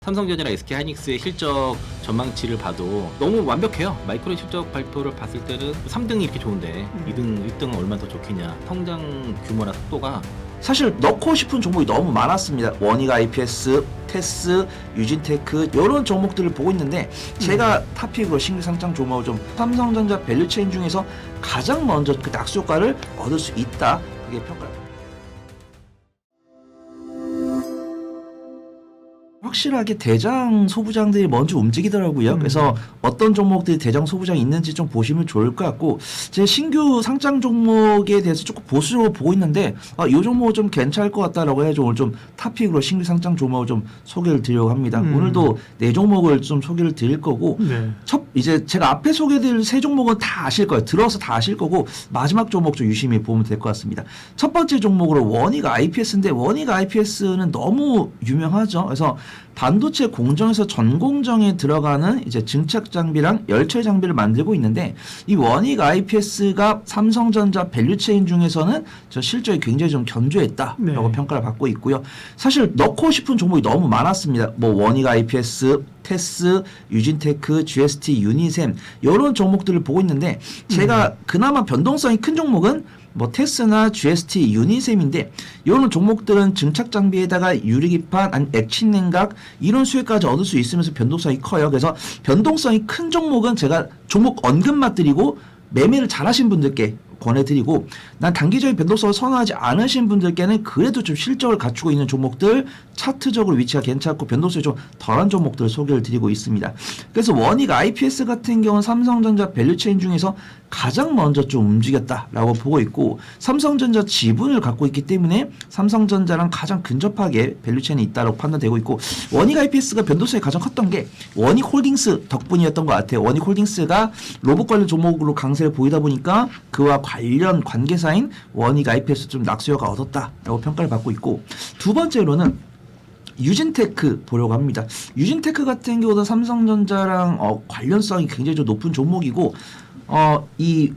삼성전자나 SK하이닉스의 실적 전망치를 봐도 너무 완벽해요. 마이크론 실적 발표를 봤을 때는 3등이 이렇게 좋은데 1등은 얼마나 더 좋겠냐. 성장 규모나 속도가 사실 넣고 싶은 종목이 너무 많았습니다. 원익 IPS, 테스, 유진테크 이런 종목들을 보고 있는데 제가 탑픽으로 신규 상장 종목을 좀 삼성전자 밸류체인 중에서 가장 먼저 그 낙수 효과를 얻을 수 있다. 그게 평가를. 확실하게 대장 소부장들이 먼저 움직이더라고요. 그래서 어떤 종목들이 대장 소부장이 있는지 좀 보시면 좋을 것 같고, 제 신규 상장 종목에 대해서 조금 보수적으로 보고 있는데 이 종목은 좀 괜찮을 것 같다라고 해서 오늘 좀 탑픽으로 신규 상장 종목을 좀 소개를 드리려고 합니다. 오늘도 4종목을 좀 소개를 드릴 거고, 이제 제가 앞에 소개드릴 3종목은 다 아실 거예요. 들어서 다 아실 거고, 마지막 종목 좀 유심히 보면 될 것 같습니다. 첫 번째 종목으로 원익 IPS인데, 원익 IPS는 너무 유명하죠. 그래서 반도체 공정에서 전공정에 들어가는 이제 증착 장비랑 열처리 장비를 만들고 있는데, 이 원익 IPS가 삼성전자 밸류체인 중에서는 저 실적이 굉장히 좀 견조했다라고 평가를 받고 있고요. 사실 넣고 싶은 종목이 너무 많았습니다. 뭐 원익 IPS, 테스, 유진테크, GST, 유니셈 이런 종목들을 보고 있는데, 제가 그나마 변동성이 큰 종목은 뭐 테스나 GST, 유니셈인데, 이런 종목들은 증착 장비에다가 유리기판, 액친 냉각 이런 수혜까지 얻을 수 있으면서 변동성이 커요. 그래서 변동성이 큰 종목은 제가 종목 언급만 드리고 매매를 잘하신 분들께 권해드리고, 난 단기적인 변동성을 선호하지 않으신 분들께는 그래도 좀 실적을 갖추고 있는 종목들, 차트적으로 위치가 괜찮고 변동성이 좀 덜한 종목들을 소개를 드리고 있습니다. 그래서 원익 IPS 같은 경우는 삼성전자 밸류체인 중에서 가장 먼저 좀 움직였다라고 보고 있고, 삼성전자 지분을 갖고 있기 때문에 삼성전자랑 가장 근접하게 밸류체인이 있다고 판단되고 있고, 원익 IPS가 변동성이 가장 컸던 게 원익홀딩스 덕분이었던 것 같아요. 원익홀딩스가 로봇 관련 종목으로 강세를 보이다 보니까 그와 관련 관계사인 원익 IPS 좀 낙수효가 얻었다라고 평가를 받고 있고, 두 번째로는 유진테크 보려고 합니다. 유진테크 같은 경우도 삼성전자랑 관련성이 굉장히 좀 높은 종목이고, 이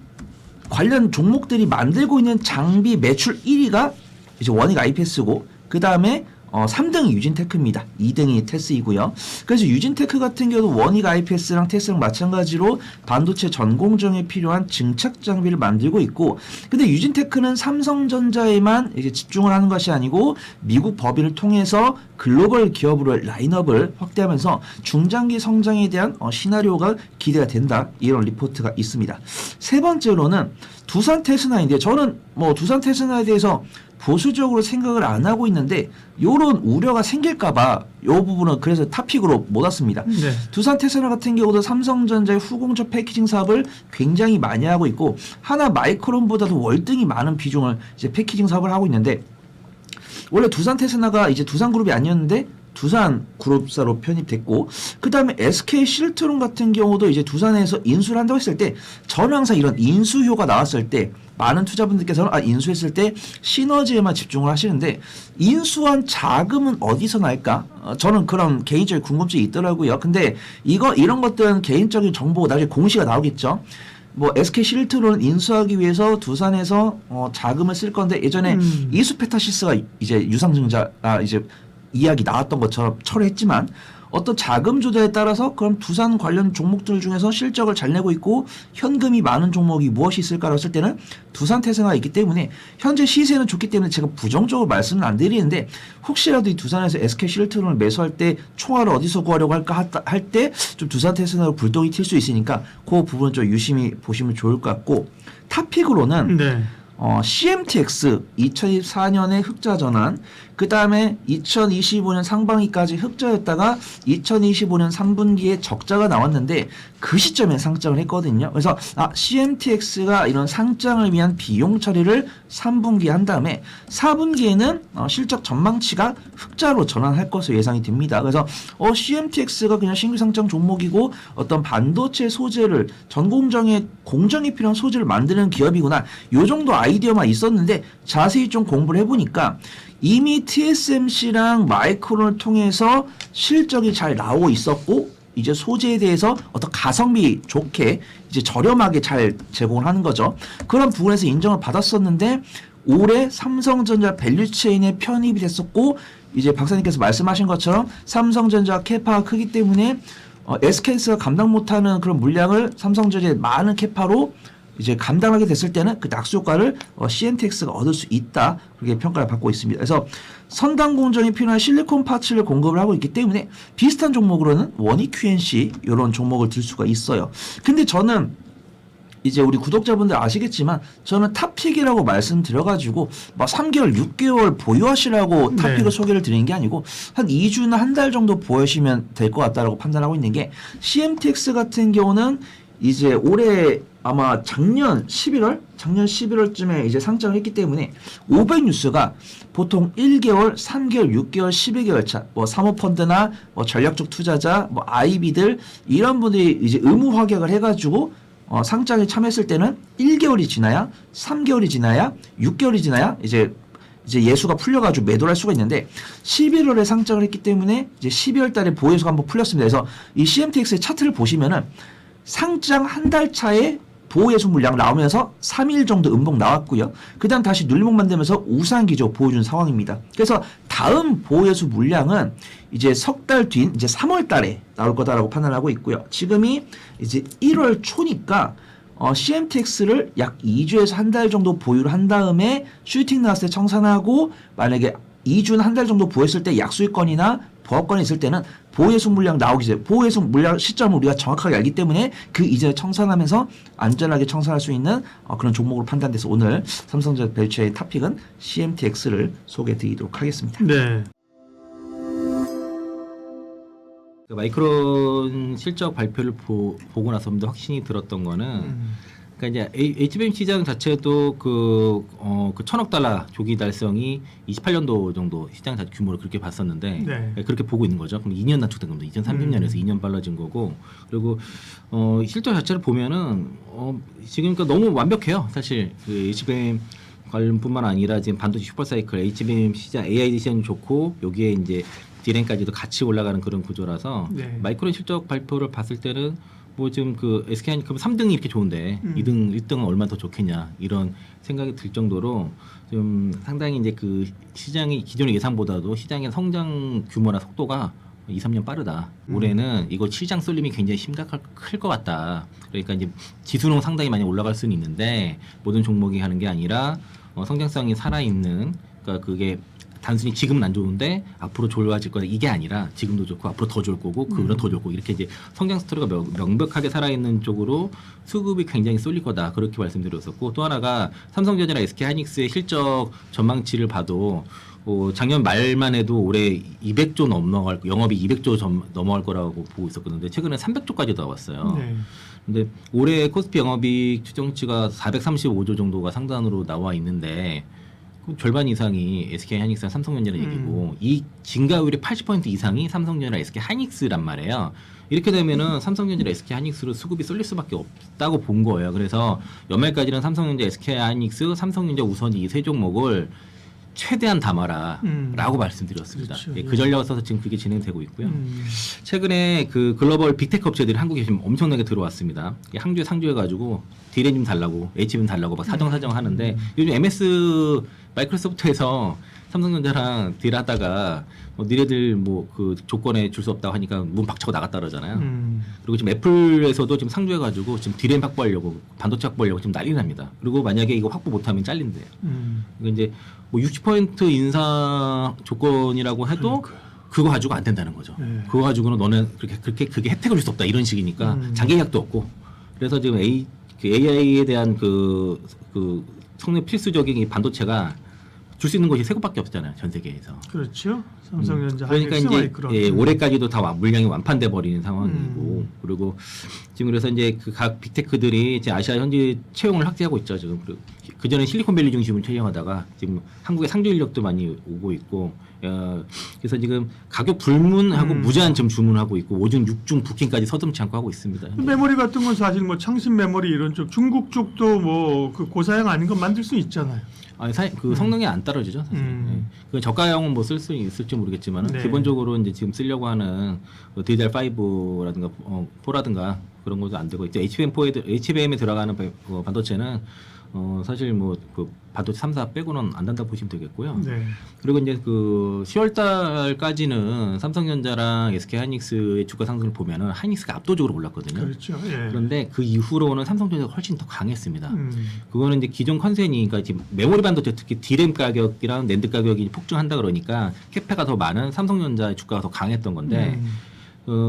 관련 종목들이 만들고 있는 장비 매출 1위가 이제 원익 IPS고, 그 다음에 3등이 유진테크입니다. 2등이 테스이고요. 그래서 유진테크 같은 경우도 원익 IPS랑 테스랑 마찬가지로 반도체 전공정에 필요한 증착 장비를 만들고 있고, 근데 유진테크는 삼성전자에만 이제 집중을 하는 것이 아니고 미국 법인을 통해서 글로벌 기업으로 라인업을 확대하면서 중장기 성장에 대한 시나리오가 기대가 된다. 이런 리포트가 있습니다. 세 번째로는 두산 테스나인데, 저는 뭐 두산 테스나에 대해서 보수적으로 생각을 안 하고 있는데, 요런 우려가 생길까봐 요 부분은 그래서 탑픽으로 못 왔습니다. 두산 테스나 같은 경우도 삼성전자의 후공조 패키징 사업을 굉장히 많이 하고 있고, 하나 마이크론보다도 월등히 많은 비중을 이제 패키징 사업을 하고 있는데, 원래 두산 테스나가 이제 두산그룹이 아니었는데 두산 그룹사로 편입됐고, 그 다음에 SK 실트론 같은 경우도 이제 두산에서 인수를 한다고 했을 때, 저는 항상 이런 인수효가 나왔을 때 많은 투자분들께서는 인수했을 때 시너지에만 집중을 하시는데, 인수한 자금은 어디서 날까? 저는 그런 개인적인 궁금증이 있더라고요. 근데 이런 것들은 개인적인 정보가 나중에 공시가 나오겠죠. 뭐 SK 실트론을 인수하기 위해서 두산에서 자금을 쓸 건데, 예전에 이수페타시스가 이제 유상증자 이제 이야기 나왔던 것처럼 철회했지만, 어떤 자금 조달에 따라서 그럼 두산 관련 종목들 중에서 실적을 잘 내고 있고 현금이 많은 종목이 무엇이 있을까라고 했을 때는 두산 테스나가 있기 때문에, 현재 시세는 좋기 때문에 제가 부정적으로 말씀은 안 드리는데, 혹시라도 이 두산에서 SK 실트론을 매수할 때 총알을 어디서 구하려고 할까 할 때 좀 두산 테스나로 불똥이 튈 수 있으니까 그 부분은 좀 유심히 보시면 좋을 것 같고, 탑픽으로는 CMTX 2024년에 흑자 전환, 그 다음에 2025년 상반기까지 흑자였다가 2025년 3분기에 적자가 나왔는데, 그 시점에 상장을 했거든요. 그래서 CMTX가 이런 상장을 위한 비용 처리를 3분기에 한 다음에 4분기에는 실적 전망치가 흑자로 전환할 것으로 예상이 됩니다. 그래서 CMTX가 그냥 신규 상장 종목이고 어떤 반도체 소재를 전공정에 공정이 필요한 소재를 만드는 기업이구나, 요 정도 아이디어만 있었는데, 자세히 좀 공부를 해보니까 이미 TSMC랑 마이크론을 통해서 실적이 잘 나오고 있었고, 이제 소재에 대해서 어떤 가성비 좋게 이제 저렴하게 잘 제공을 하는 거죠. 그런 부분에서 인정을 받았었는데, 올해 삼성전자 밸류체인에 편입이 됐었고, 이제 박사님께서 말씀하신 것처럼 삼성전자 캐파가 크기 때문에 SK스가 감당 못하는 그런 물량을 삼성전자의 많은 캐파로 이제 감당하게 됐을 때는 그 낙수 효과를 CNTX가 얻을 수 있다, 그렇게 평가를 받고 있습니다. 그래서 선단 공정이 필요한 실리콘 파츠를 공급을 하고 있기 때문에 비슷한 종목으로는 원익 QNC 이런 종목을 들 수가 있어요. 근데 저는 이제 우리 구독자분들 아시겠지만 저는 탑픽이라고 말씀드려가지고 막 3개월, 6개월 보유하시라고 탑픽을 소개를 드리는 게 아니고 한 2주나 한 달 정도 보유하시면 될 것 같다라고 판단하고 있는 게, CMTX 같은 경우는 이제 올해 아마 작년 11월쯤에 이제 상장을 했기 때문에 500뉴스가 보통 1개월, 3개월, 6개월, 12개월 차, 뭐 사모펀드나 뭐 전략적 투자자, 뭐 IB들 이런 분들이 이제 의무 확약을 해가지고 상장에 참여했을 때는 1개월이 지나야, 3개월이 지나야, 6개월이 지나야 이제 예수가 풀려가지고 매도를 할 수가 있는데 11월에 상장을 했기 때문에 이제 12월 달에 보유수가 한번 풀렸습니다. 그래서 이 CMTX의 차트를 보시면은 상장 한 달 차에 보호예수 물량 나오면서 3일 정도 음봉 나왔고요. 그 다음 다시 눌림목 만들면서 우상 기조 보여준 상황입니다. 그래서 다음 보호예수 물량은 이제 석 달 뒤인 이제 3월 달에 나올 거다라고 판단하고 있고요. 지금이 이제 1월 초니까 CMTX를 약 2주에서 한 달 정도 보유를 한 다음에 슈팅 나왔을 때 청산하고, 만약에 2주나 한 달 정도 보유했을 때 약수익권이나 보합권이 있을 때는 보호예수 물량 나오기 전에 보호예수 물량 시점을 우리가 정확하게 알기 때문에 그 이전에 청산하면서 안전하게 청산할 수 있는 그런 종목으로 판단돼서 오늘 삼성전자 벨트의 탑픽은 CMTX를 소개해 드리도록 하겠습니다. 네. 그 마이크론 실적 발표를 보고 나서 좀 더 확신이 들었던 거는 그러니까 이제 HBM 시장 자체도 그 1,000억 달러 조기 달성이 28년도 정도 시장 규모를 그렇게 봤었는데 네. 그렇게 보고 있는 거죠. 그럼 2년 단축된 겁니다. 2030년에서 2년 빨라진 거고, 그리고 실적 자체를 보면은 지금 그러니까 너무 완벽해요. 사실 그 HBM 관련뿐만 아니라 지금 반도체 슈퍼사이클, HBM 시장 AI 시장이 좋고 여기에 이제 디램까지도 같이 올라가는 그런 구조라서 네. 마이크론 실적 발표를 봤을 때는 뭐 지금 그 SK 그럼 3등이 이렇게 좋은데 2등, 1등은 얼마나 더 좋겠냐 이런 생각이 들 정도로 좀 상당히 이제 그 시장이 기존의 예상보다도 시장의 성장 규모나 속도가 2, 3년 빠르다. 올해는 이거 시장 쏠림이 굉장히 클 것 같다. 그러니까 이제 지수는 상당히 많이 올라갈 수는 있는데 모든 종목이 하는 게 아니라 성장성이 살아있는, 그러니까 그게 단순히 지금은 안 좋은데 앞으로 좋아질 거다 이게 아니라 지금도 좋고 앞으로 더 좋을 거고 그거는 더 좋을 거고 이렇게 이제 성장 스토리가 명백하게 살아있는 쪽으로 수급이 굉장히 쏠릴 거다, 그렇게 말씀드렸었고, 또 하나가 삼성전자나 SK하이닉스의 실적 전망치를 봐도 작년 말만 해도 올해 200조 넘어갈, 영업이 200조 넘어갈 거라고 보고 있었거든요. 최근에 300조까지 나왔어요. 네. 근데 올해 코스피 영업이익 추정치가 435조 정도가 상단으로 나와 있는데 그럼 절반 이상이 SK하이닉스랑 삼성전자는 얘기고 이 증가율의 80% 이상이 삼성전자랑 SK하이닉스란 말이에요. 이렇게 되면은 삼성전자랑 SK하이닉스로 수급이 쏠릴 수밖에 없다고 본 거예요. 그래서 연말까지는 삼성전자, SK하이닉스, 삼성전자 우선 이 세 종목을 최대한 담아라라고 말씀드렸습니다. 그렇죠. 예, 그 전략을 써서 지금 그게 진행되고 있고요. 최근에 그 글로벌 빅테크 업체들이 한국에 지금 엄청나게 들어왔습니다. 항주에 상주해가지고 디램 좀 달라고, HBM 달라고 막 사정 하는데 요즘 MS 마이크로소프트에서 삼성전자랑 딜하다가 니네들 뭐 그 조건에 줄 수 없다고 하니까 문 박차고 나갔다 그러잖아요. 그리고 지금 애플에서도 지금 상주해가지고 지금 디램 확보하려고, 반도체 확보하려고 지금 난리 납니다. 그리고 만약에 이거 확보 못하면 잘린대요. 이거 이제 뭐 60% 인상 조건이라고 해도 그거 가지고 안 된다는 거죠. 네. 그거 가지고는 너는 그게 혜택을 줄 수 없다 이런 식이니까 장기 계약도 없고. 그래서 지금 AI에 대한 그 성능 필수적인 이 반도체가 줄 수 있는 곳이 세 곳밖에 없잖아요, 전 세계에서. 그렇죠. 삼성전자, 그러니까 하이닉스, 이제 마이크론. 올해까지도 다 물량이 완판돼 버리는 상황이고, 그리고 지금 그래서 이제 그 각 빅테크들이 이제 아시아 현지 채용을 확대하고 있죠. 지금 그 전에 실리콘밸리 중심으로 채용하다가 지금 한국의 상주 인력도 많이 오고 있고, 그래서 지금 가격 불문하고 무제한 좀 주문하고 있고 5중, 6중 부킹까지 서슴지 않고 하고 있습니다. 메모리 같은 건 사실 뭐 창신 메모리 이런 쪽, 중국 쪽도 뭐 그 고사양 아닌 건 만들 수 있잖아요. 아니, 그 성능이 안 떨어지죠, 사실. 예. 그 저가형은 뭐 쓸 수 있을지 모르겠지만 네. 기본적으로 이제 지금 쓰려고 하는 DDR5라든가 4라든가 그런 것도 안 되고 이제 HBM에 들어가는 반도체는 사실 뭐 그 반도체 3사 빼고는 안 된다 보시면 되겠고요. 네. 그리고 이제 그 10월달까지는 삼성전자랑 SK하이닉스의 주가 상승을 보면은 하이닉스가 압도적으로 올랐거든요. 그렇죠. 예. 그런데 그 이후로는 삼성전자가 훨씬 더 강했습니다. 음. 그거는 이제 기존 컨센이 그러니까 지금 메모리 반도체 특히 D램 가격이랑 낸드 가격이 폭증한다 그러니까 캐파가 더 많은 삼성전자의 주가가 더 강했던 건데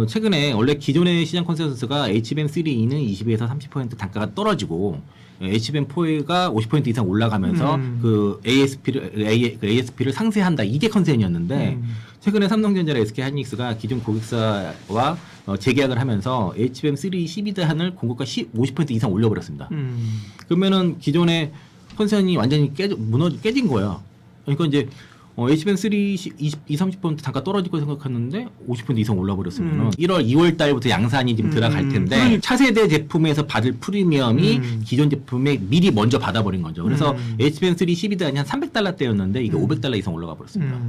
최근에 원래 기존의 시장 컨센서스가 HBM3E는 20에서 30% 단가가 떨어지고 HBM4가 50% 이상 올라가면서 그 ASP를 상쇄한다 이게 컨센이었는데 최근에 삼성전자랑 SK하이닉스가 기존 고객사와 재계약을 하면서 HBM3 12단을 공급가 50% 이상 올려버렸습니다. 그러면은 기존의 컨센이 완전히 깨진 거야. 그러니까 이제 HBM3 20-30% 단가 떨어질 거 생각했는데 50% 이상 올라버렸으면 1월, 2월 달부터 양산이 지금 들어갈 텐데 차세대 제품에서 받을 프리미엄이 기존 제품에 미리 먼저 받아버린 거죠. 그래서 HBM3 12단이 한 $300대였는데 이게 $500 이상 올라가 버렸습니다.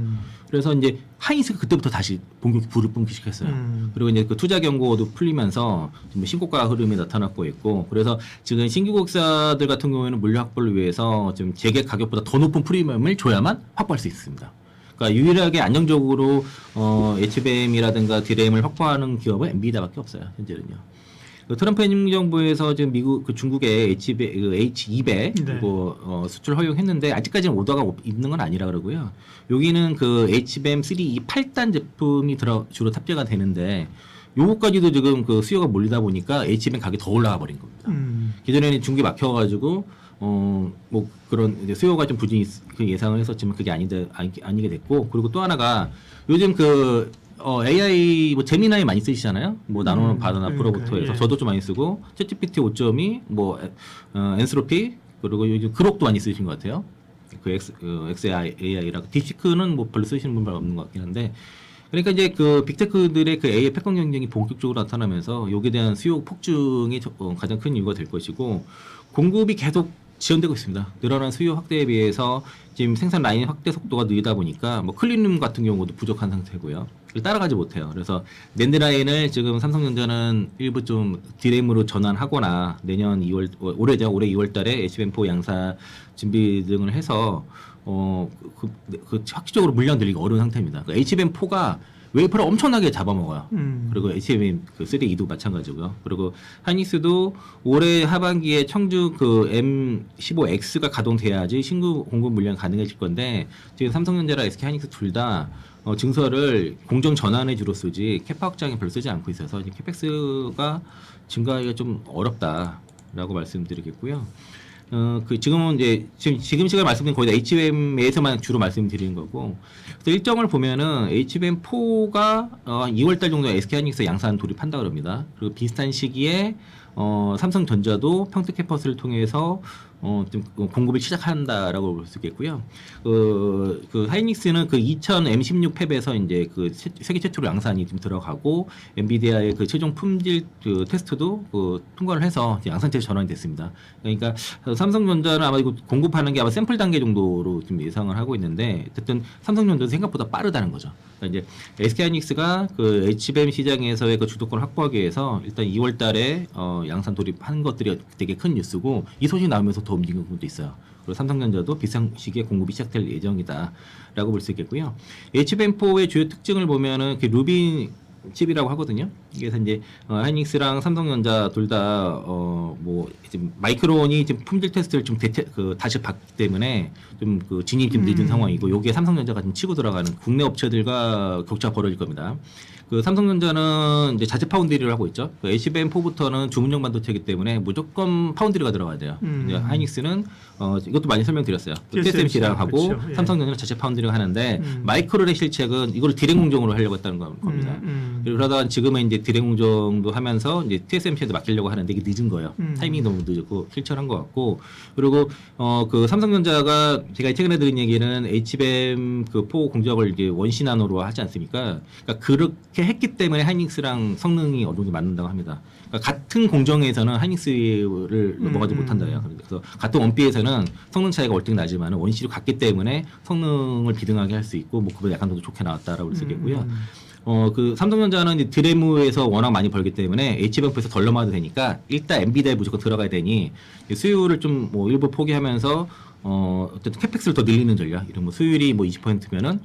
그래서 이제 하이닉스가 그때부터 다시 본격 불을 뿜기 시작했어요. 그리고 이제 그 투자 경고도 풀리면서 지금 신고가 흐름이 나타났고 있고, 그래서 지금 신규 국사들 같은 경우에는 물류 확보를 위해서 지금 재계 가격보다 더 높은 프리미엄을 줘야만 확보할 수 있습니다. 그러니까 유일하게 안정적으로 HBM이라든가 D램을 확보하는 기업은 엔비디아밖에 없어요. 현재는요. 그 트럼프 행정부에서 지금 중국의 H200 네. 그리고 수출 허용했는데 아직까지는 오더가 있는 건 아니라 그러고요. 여기는 그 HBM3E 8단 제품이 주로 탑재가 되는데 요거까지도 지금 그 수요가 몰리다 보니까 HBM 가격이 더 올라가 버린 겁니다. 기존에는 중국이 막혀가지고 뭐 그런 이제 수요가 좀 부진이 예상을 했었지만 그게 아니게 됐고, 그리고 또 하나가 요즘 그 AI 뭐 제미나이 많이 쓰시잖아요. 뭐 나노는 바나나 프로부터 해서 예. 저도 좀 많이 쓰고 챗GPT 5.2 뭐 엔스로피 그리고 요즘 그록도 많이 쓰시는 것 같아요. 그 XAI라고 딥시크는 뭐 별로 쓰시는 분 없는 것 같긴 한데, 그러니까 이제 그 빅테크들의 그 AI 패권 경쟁이 본격적으로 나타나면서 여기에 대한 수요 폭증이 가장 큰 이유가 될 것이고, 공급이 계속 지연되고 있습니다. 늘어난 수요 확대에 비해서 지금 생산 라인 확대 속도가 느리다 보니까 뭐 클린룸 같은 경우도 부족한 상태고요. 따라가지 못해요. 그래서 낸드 라인을 지금 삼성전자는 일부 좀 D램으로 전환하거나 내년 2월 올해 2월달에 HBM4 양사 준비 등을 해서 확실적으로 물량 늘리기 어려운 상태입니다. 그러니까 HBM4가 웨이퍼를 엄청나게 잡아먹어요. 그리고 HBM3E도 마찬가지고요. 그리고 하이닉스도 올해 하반기에 청주 그 M15X가 가동돼야지 신규 공급 물량 가능해질 건데, 지금 삼성전자랑 SK하이닉스 둘 다 증서를 공정 전환에 주로 쓰지 캐파 확장에 별로 쓰지 않고 있어서 캐펙스가 증가하기가 좀 어렵다라고 말씀드리겠고요. 지금은 이제 지금 시간에 말씀드린 거의 다 HBM에서만 주로 말씀드리는 거고, 그래서 일정을 보면은 HBM4가 2월달 정도에 SK하이닉스 양산 돌입한다 그럽니다. 그리고 비슷한 시기에 삼성전자도 평택 캠퍼스를 통해서 좀 공급을 시작한다라고 볼 수 있겠고요. 그 하이닉스는 그 2000 M16 팹에서 이제 그 세계 최초로 양산이 좀 들어가고, 엔비디아의 그 최종 품질 그 테스트도 그 통과를 해서 양산체로 전환이 됐습니다. 그러니까 삼성전자는 아마 이거 공급하는 게 아마 샘플 단계 정도로 좀 예상을 하고 있는데, 어쨌든 삼성전자도 생각보다 빠르다는 거죠. 그러니까 이제 SK하이닉스가 그 HBM 시장에서의 그 주도권을 확보하기 위해서 일단 2월달에 양산 돌입한 것들이 되게 큰 뉴스고, 이 소식 나오면서 더 움직이는 부분도 있어요. 그리고 삼성전자도 비슷한 시기에 공급이 시작될 예정이다라고 볼 수 있겠고요. HBM4의 주요 특징을 보면은 그 루비 칩이라고 하거든요. 그래서 이제 하이닉스랑 삼성전자 둘 다 뭐 지금 마이크론이 지금 품질 테스트를 좀 다시 받기 때문에 좀 그 진입이 좀 늦은 상황이고, 여기에 삼성전자가 지금 치고 들어가는 국내 업체들과 격차가 벌어질 겁니다. 그 삼성전자는 이제 자체 파운드리를 하고 있죠. 그 HBM4부터는 주문용 반도체이기 때문에 무조건 파운드리가 들어가야 돼요. 이제 하이닉스는 이것도 많이 설명드렸어요. TSMC랑 하고 그렇죠. 예. 삼성전자는 자체 파운드리를 하는데 마이크론의 실책은 이걸 디램 공정으로 하려고 했다는 겁니다. 그러다가 지금은 이제 디램 공정도 하면서 이제 TSMC에도 맡기려고 하는데 이게 늦은 거예요. 타이밍이 너무 늦었고 실천한 것 같고, 그리고 그 삼성전자가 제가 최근에 들은 얘기는 HBM 그 포 공정을 이제 원시나노로 하지 않습니까? 그러니까 그렇게 했기 때문에 하이닉스랑 성능이 어느 정도 맞는다고 합니다. 그러니까 같은 공정에서는 하이닉스를 넘어가지 못한다요. 그래서 같은 원비에서는 성능 차이가 월등 나지만 원시로 갔기 때문에 성능을 비등하게 할 수 있고, 뭐 그보다 약간 더 좋게 나왔다라고 볼 수 있겠고요. 그 삼성전자는 이제 드레무에서 워낙 많이 벌기 때문에 H뱅크에서 덜 넘어가도 되니까 일단 엔비디아에 무조건 들어가야 되니 수요율을 좀 뭐 일부 포기하면서 어쨌든 캐펙스를 더 늘리는 전략. 이런 뭐 수요율이 뭐 20%면은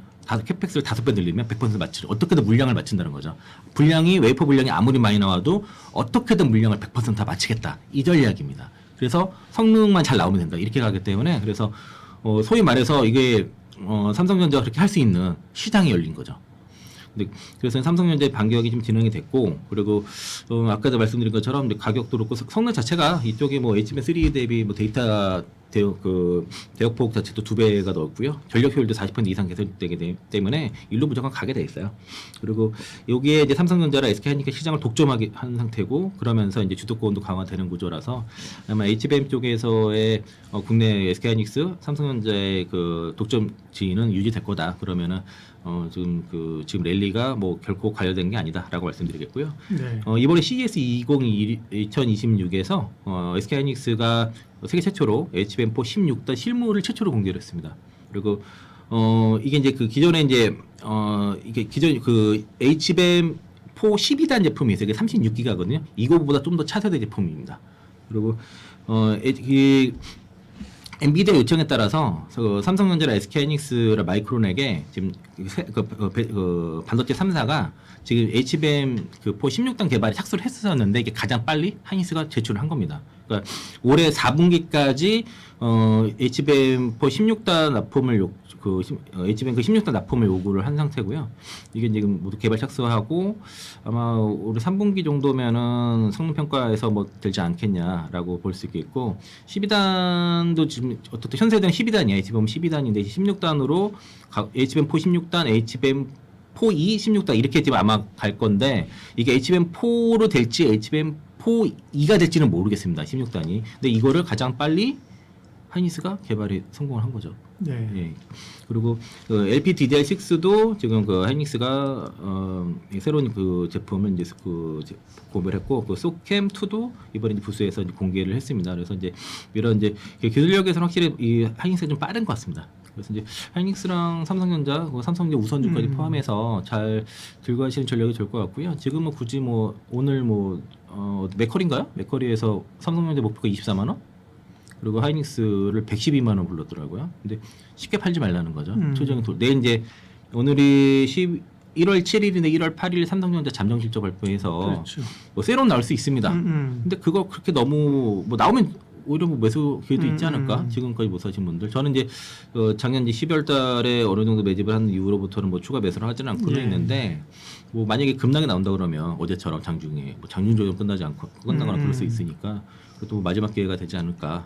캐펙스를 5배 늘리면 100% 맞추려. 어떻게든 물량을 맞춘다는 거죠. 분량이 웨이퍼 분량이 아무리 많이 나와도 어떻게든 물량을 100%다 맞추겠다. 이 전략입니다. 그래서 성능만 잘 나오면 된다. 이렇게 가기 때문에 그래서 소위 말해서 이게 삼성전자가 그렇게 할 수 있는 시장이 열린 거죠. 근데 그래서 삼성전자의 반격이 좀 진행이 됐고 그리고 아까도 말씀드린 것처럼 이제 가격도 그렇고 성능 자체가 이쪽에 뭐 HBM3 대비 뭐 데이터 대역폭 자체도 2배가 넣었고요. 전력 효율도 40% 이상 개선되기 때문에 일로 무조건 가게 돼 있어요. 그리고 여기에 이제 삼성전자랑 SK하이닉스 시장을 독점하게 한 상태고 그러면서 이제 주도권도 강화되는 구조라서 아마 HBM 쪽에서의 국내 SK하이닉스, 삼성전자의 그 독점 지위는 유지될 거다. 그러면은 지금 랠리가 뭐 결코 과열된 게 아니다라고 말씀드리겠고요. 네. 이번에 CES 2026에서 SK하이닉스가 세계 최초로 HBM4 16단 실무를 최초로 공개를 했습니다. 그리고 이게 이제 그 기존에 이제 이게 기존 그 HBM4 12단 제품이 있어요. 이게 36기가거든요. 이거보다 좀 더 차세대 제품입니다. 그리고 이 엔비디아 요청에 따라서 삼성전자랑 SK하이닉스랑 마이크론에게 지금 반도체 3사가 지금 HBM 그4 16단 개발에 착수를 했었는데 이게 가장 빨리 하이닉스가 제출을 한 겁니다. 그러니까 올해 4분기까지 HBM4 16단 납품을 HBM 16단 납품을 요구를 한 상태고요. 이게 지금 모두 개발 착수하고 아마 올해 3분기 정도면은 성능 평가에서 뭐 되지 않겠냐라고 볼 수 있겠고 12단도 지금 어떻든 현 세대는 12단이야. HBM 12단인데 16단으로 HBM4 16단, HBM4 2 16단 이렇게 지금 아마 갈 건데 이게 HBM4로 될지 HBM4 2가 될지는 모르겠습니다. 16단이. 근데 이거를 가장 빨리 하이닉스가 개발에 성공을 한 거죠. 네. 예. 그리고 LPDDR6도 지금 그 하이닉스가 새로운 그 제품을 이제 공개를 했고 그 소캠 2도 이번에 이제 부스에서 이제 공개를 했습니다. 그래서 이제 이런 이제 기술력에서는 확실히 이 하이닉스가 좀 빠른 것 같습니다. 그래서 이제 하이닉스랑 삼성전자, 삼성전자 우선주까지 포함해서 잘 들고 가시는 전략이 좋을 것 같고요. 지금 뭐 굳이 뭐 오늘 뭐 맥커리인가요? 맥커리에서 삼성전자 목표가 24만 원? 그리고 하이닉스를 112만 원 불렀더라고요. 근데 쉽게 팔지 말라는 거죠. 최종의 내일 이제 오늘이 1월 7일인데 1월 8일 삼성전자 잠정 실적 발표해서 그렇죠. 뭐 세론 나올 수 있습니다. 근데 그거 그렇게 너무 뭐 나오면 오히려 뭐 매수 기회도 있지 않을까? 지금까지 못 사신 분들. 저는 이제 작년 이제 12월 달에 어느 정도 매집을 한 이후로부터는 뭐 추가 매수를 하지는 않고는 예. 있는데 뭐 만약에 급락이 나온다 그러면 어제처럼 장중에 뭐 장중 조정 끝나지 않고 끝나거나 그럴 수 있으니까 또 마지막 기회가 되지 않을까